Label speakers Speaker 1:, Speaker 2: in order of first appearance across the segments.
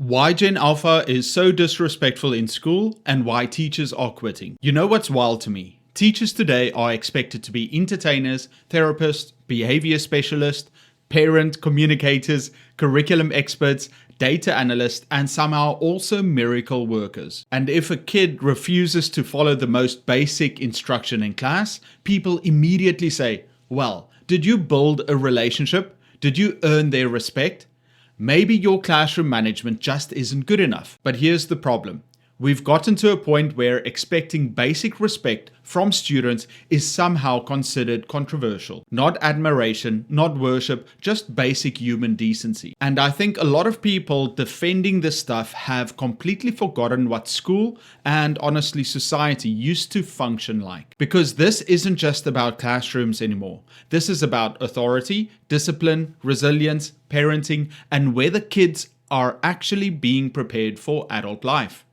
Speaker 1: Why Gen Alpha is so disrespectful in school and why teachers are quitting. You know what's wild to me? Teachers today are expected to be entertainers, therapists, behavior specialists, parent communicators, curriculum experts, data analysts, and somehow also miracle workers. And if a kid refuses to follow the most basic instruction in class, people immediately say, well, did you build a relationship? Did you earn their respect? Maybe your classroom management just isn't good enough. But here's the problem. We've gotten to a point where expecting basic respect from students is somehow considered controversial. Not admiration, not worship, just basic human decency. And I think a lot of people defending this stuff have completely forgotten what school and honestly society used to function like. Because this isn't just about classrooms anymore. This is about authority, discipline, resilience, parenting, and whether kids are actually being prepared for adult life.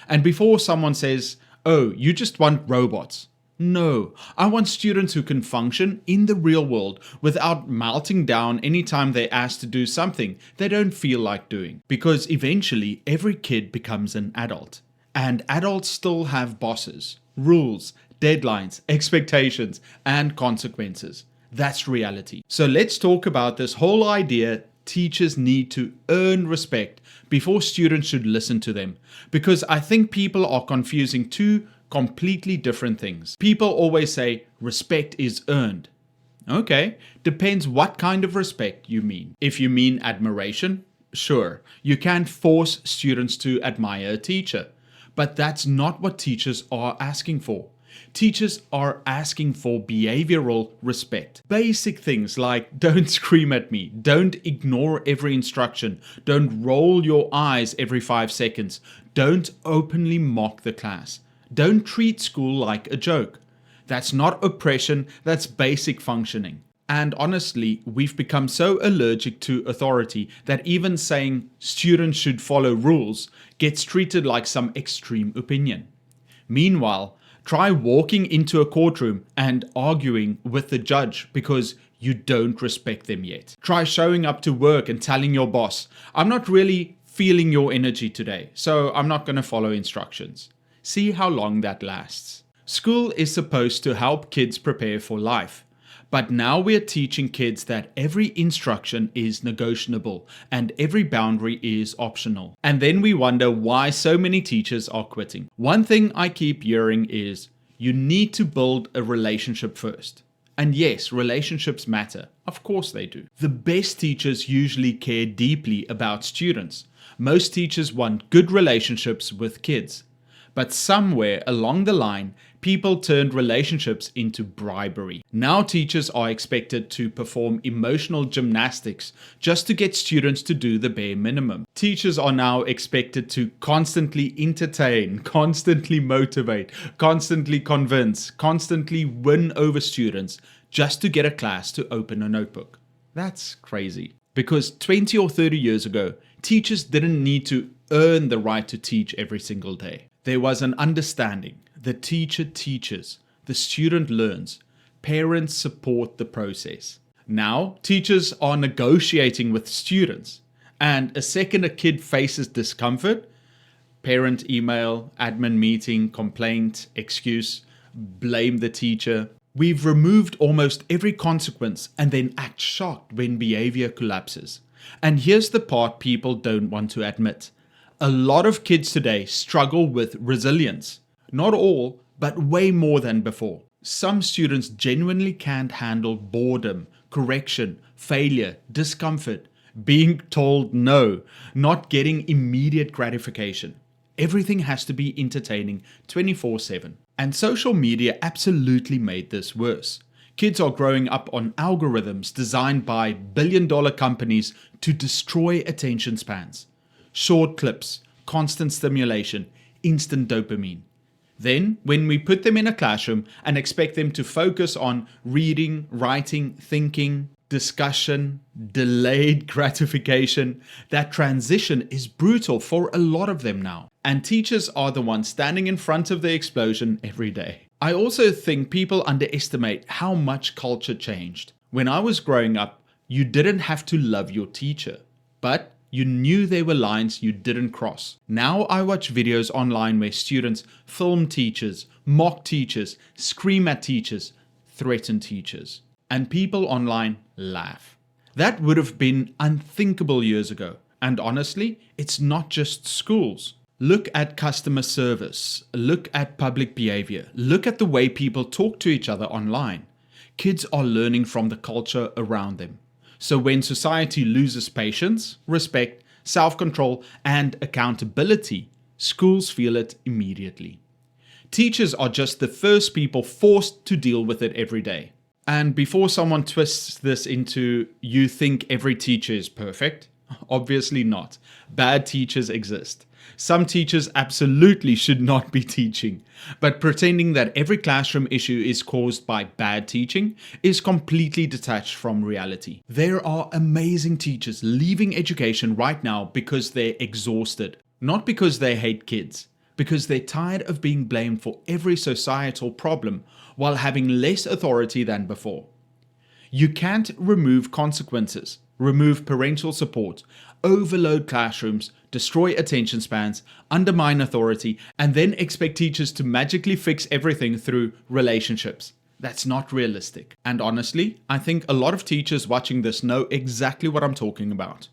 Speaker 1: And before someone says, oh, you just want robots. No, I want students who can function in the real world without melting down anytime they're asked to do something they don't feel like doing. Because eventually every kid becomes an adult. And adults still have bosses, rules, deadlines, expectations, and consequences. That's reality. So let's talk about this whole idea teachers need to earn respect before students should listen to them. Because I think people are confusing two completely different things. People always say respect is earned. Okay, depends what kind of respect you mean. If you mean admiration, sure, you can't force students to admire a teacher. But that's not what teachers are asking for. Teachers are asking for behavioral respect. Basic things like don't scream at me, don't ignore every instruction, don't roll your eyes every 5 seconds, don't openly mock the class, don't treat school like a joke. That's not oppression, that's basic functioning. And honestly, we've become so allergic to authority that even saying students should follow rules gets treated like some extreme opinion. Meanwhile, try walking into a courtroom and arguing with the judge because you don't respect them yet. Try showing up to work and telling your boss, I'm not really feeling your energy today, so I'm not going to follow instructions. See how long that lasts. School is supposed to help kids prepare for life. But now we're teaching kids that every instruction is negotiable and every boundary is optional. And then we wonder why so many teachers are quitting. One thing I keep hearing is, you need to build a relationship first. And yes, relationships matter. Of course they do. The best teachers usually care deeply about students. Most teachers want good relationships with kids. But somewhere along the line, people turned relationships into bribery. Now teachers are expected to perform emotional gymnastics just to get students to do the bare minimum. Teachers are now expected to constantly entertain, constantly motivate, constantly convince, constantly win over students just to get a class to open a notebook. That's crazy. Because 20 or 30 years ago, teachers didn't need to earn the right to teach every single day. There was an understanding. The teacher teaches, the student learns, parents support the process. Now, teachers are negotiating with students, and a second a kid faces discomfort, parent email, admin meeting, complaint, excuse, blame the teacher. We've removed almost every consequence and then act shocked when behavior collapses. And here's the part people don't want to admit. A lot of kids today struggle with resilience. Not all, but way more than before. Some students genuinely can't handle boredom, correction, failure, discomfort, being told no, not getting immediate gratification. Everything has to be entertaining 24/7. And social media absolutely made this worse. Kids are growing up on algorithms designed by billion-dollar companies to destroy attention spans. Short clips, constant stimulation, instant dopamine. Then, when we put them in a classroom and expect them to focus on reading, writing, thinking, discussion, delayed gratification, that transition is brutal for a lot of them now. And teachers are the ones standing in front of the explosion every day. I also think people underestimate how much culture changed. When I was growing up, you didn't have to love your teacher, but You knew there were lines you didn't cross. Now I watch videos online where students film teachers, mock teachers, scream at teachers, threaten teachers. And people online laugh. That would have been unthinkable years ago. And honestly, it's not just schools. Look at customer service. Look at public behavior. Look at the way people talk to each other online. Kids are learning from the culture around them. So when society loses patience, respect, self-control, and accountability, schools feel it immediately. Teachers are just the first people forced to deal with it every day. And before someone twists this into, you think every teacher is perfect? Obviously not. Bad teachers exist. Some teachers absolutely should not be teaching, but pretending that every classroom issue is caused by bad teaching is completely detached from reality. There are amazing teachers leaving education right now because they're exhausted, not because they hate kids, because they're tired of being blamed for every societal problem while having less authority than before. You can't remove consequences, remove parental support, overload classrooms, destroy attention spans, undermine authority, and then expect teachers to magically fix everything through relationships. That's not realistic. And honestly, I think a lot of teachers watching this know exactly what I'm talking about.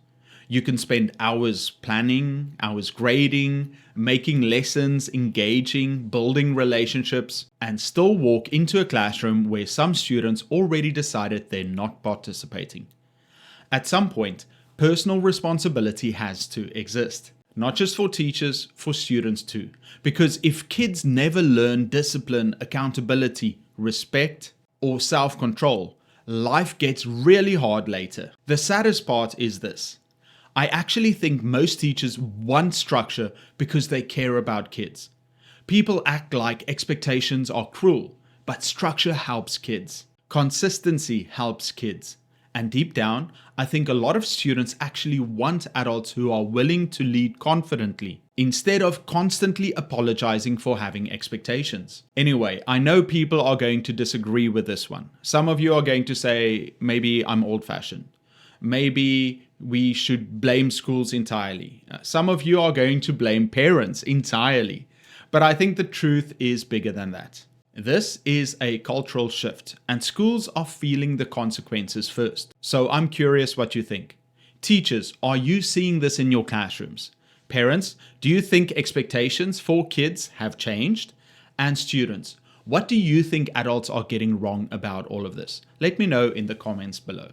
Speaker 1: You can spend hours planning, hours grading, making lessons, engaging, building relationships, and still walk into a classroom where some students already decided they're not participating. At some point, personal responsibility has to exist. Not just for teachers, for students too. Because if kids never learn discipline, accountability, respect, or self-control, life gets really hard later. The saddest part is this. I actually think most teachers want structure because they care about kids. People act like expectations are cruel, but structure helps kids. Consistency helps kids. And deep down, I think a lot of students actually want adults who are willing to lead confidently, instead of constantly apologizing for having expectations. Anyway, I know people are going to disagree with this one. Some of you are going to say, maybe I'm old-fashioned. Maybe we should blame schools entirely. Some of you are going to blame parents entirely. But I think the truth is bigger than that. This is a cultural shift, and schools are feeling the consequences first. So I'm curious what you think. Teachers, are you seeing this in your classrooms? Parents, do you think expectations for kids have changed? And students, what do you think adults are getting wrong about all of this? Let me know in the comments below.